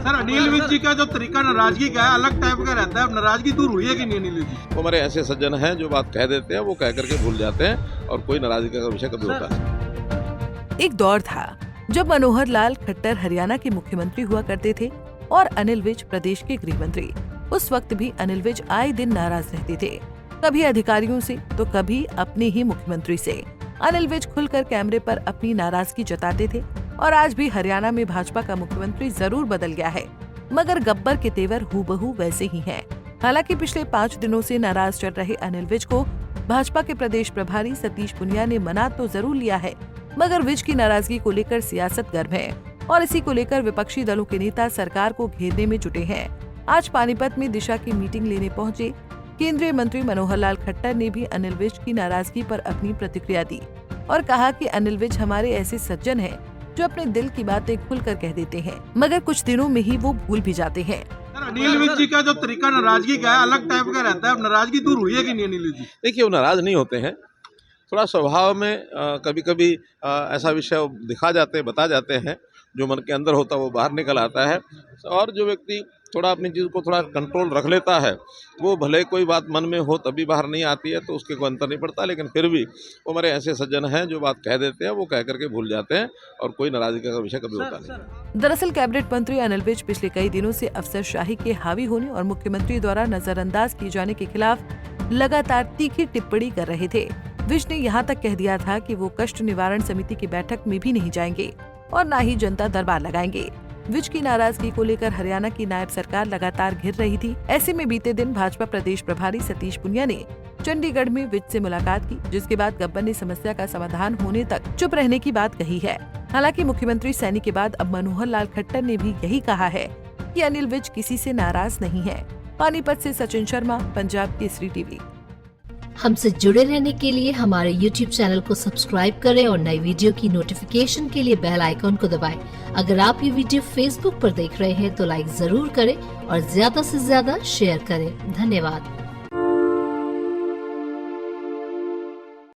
Sir Anil Vij जी का जो तरीका नाराजगी का है अलग टाइप का रहता है, अब नाराजगी दूर हुई है कि नहीं अनिल विज जी? वो हमारे ऐसे सज्जन हैं जो बात कह देते हैं वो कह करके भूल जाते हैं और कोई नाराजगी का विषय कभी होता है। एक दौर था जब मनोहर लाल खट्टर हरियाणा के मुख्यमंत्री हुआ करते थे और अनिल विज प्रदेश के गृह मंत्री। उस वक्त भी अनिल विज आए दिन नाराज रहते थे, कभी अधिकारियों से तो कभी अपने ही मुख्यमंत्री से। अनिल विज खुलकर कैमरे पर अपनी नाराजगी जताते थे और आज भी हरियाणा में भाजपा का मुख्यमंत्री जरूर बदल गया है, मगर गब्बर के तेवर हूबहू वैसे ही हैं। हालांकि पिछले 5 दिनों से नाराज चल रहे अनिल विज को भाजपा के प्रदेश प्रभारी सतीश पुनिया ने मना तो जरूर लिया है, मगर विज की नाराजगी को लेकर सियासत गर्म है और इसी को लेकर विपक्षी दलों के नेता सरकार को घेरने में जुटे हैं। आज पानीपत में दिशा की मीटिंग लेने पहुंचे केंद्रीय मंत्री मनोहर लाल खट्टर ने भी अनिल विज की नाराजगी पर अपनी प्रतिक्रिया दी और कहा कि अनिल विज हमारे ऐसे सज्जन हैं जो अपने दिल की बातें खुलकर कह देते हैं, मगर कुछ दिनों में ही वो भूल भी जाते हैं। सर अनिल विज जी का जो तरीका नाराजगी का है अलग टाइप का रहता है, अब नाराजगी दूर हुई है कि नहीं अनिल विज जी? देखिए वो नाराज नहीं होते हैं, थोड़ा स्वभाव में कभी कभी ऐसा विषय दिखा जाते हैं, बता जाते हैं, जो मन के अंदर होता है वो बाहर निकल आता है। और जो व्यक्ति थोड़ा अपनी चीज़ को थोड़ा कंट्रोल रख लेता है वो भले कोई बात मन में हो तभी बाहर नहीं आती है तो उसके कोई अंतर नहीं पड़ता, लेकिन फिर भी वो हमारे ऐसे सज्जन हैं जो बात कह देते हैं वो कह करके भूल जाते हैं और कोई नाराजगी का विषय कभी होता नहीं। दरअसल कैबिनेट मंत्री अनिल विज पिछले कई दिनों से अफसरशाही के हावी होने और मुख्यमंत्री द्वारा नजरअंदाज किए जाने के खिलाफ लगातार तीखी टिप्पणी कर रहे थे। विज ने यहाँ तक कह दिया था कि वो कष्ट निवारण समिति की बैठक में भी नहीं जाएंगे और न ही जनता दरबार लगाएंगे। विज की नाराजगी को लेकर हरियाणा की नायब सरकार लगातार घिर रही थी। ऐसे में बीते दिन भाजपा प्रदेश प्रभारी सतीश पुनिया ने चंडीगढ़ में विज से मुलाकात की, जिसके बाद गब्बर ने समस्या का समाधान होने तक चुप रहने की बात कही है। हालांकि मुख्यमंत्री सैनी के बाद अब मनोहर लाल खट्टर ने भी यही कहा है कि अनिल विज किसी से नाराज नहीं है। पानीपत से सचिन शर्मा, पंजाब केसरी टीवी। हमसे जुड़े रहने के लिए हमारे YouTube चैनल को सब्सक्राइब करें और नई वीडियो की नोटिफिकेशन के लिए बेल आइकॉन को दबाएं। अगर आप ये वीडियो Facebook पर देख रहे हैं तो लाइक जरूर करें और ज्यादा से ज्यादा शेयर करें। धन्यवाद।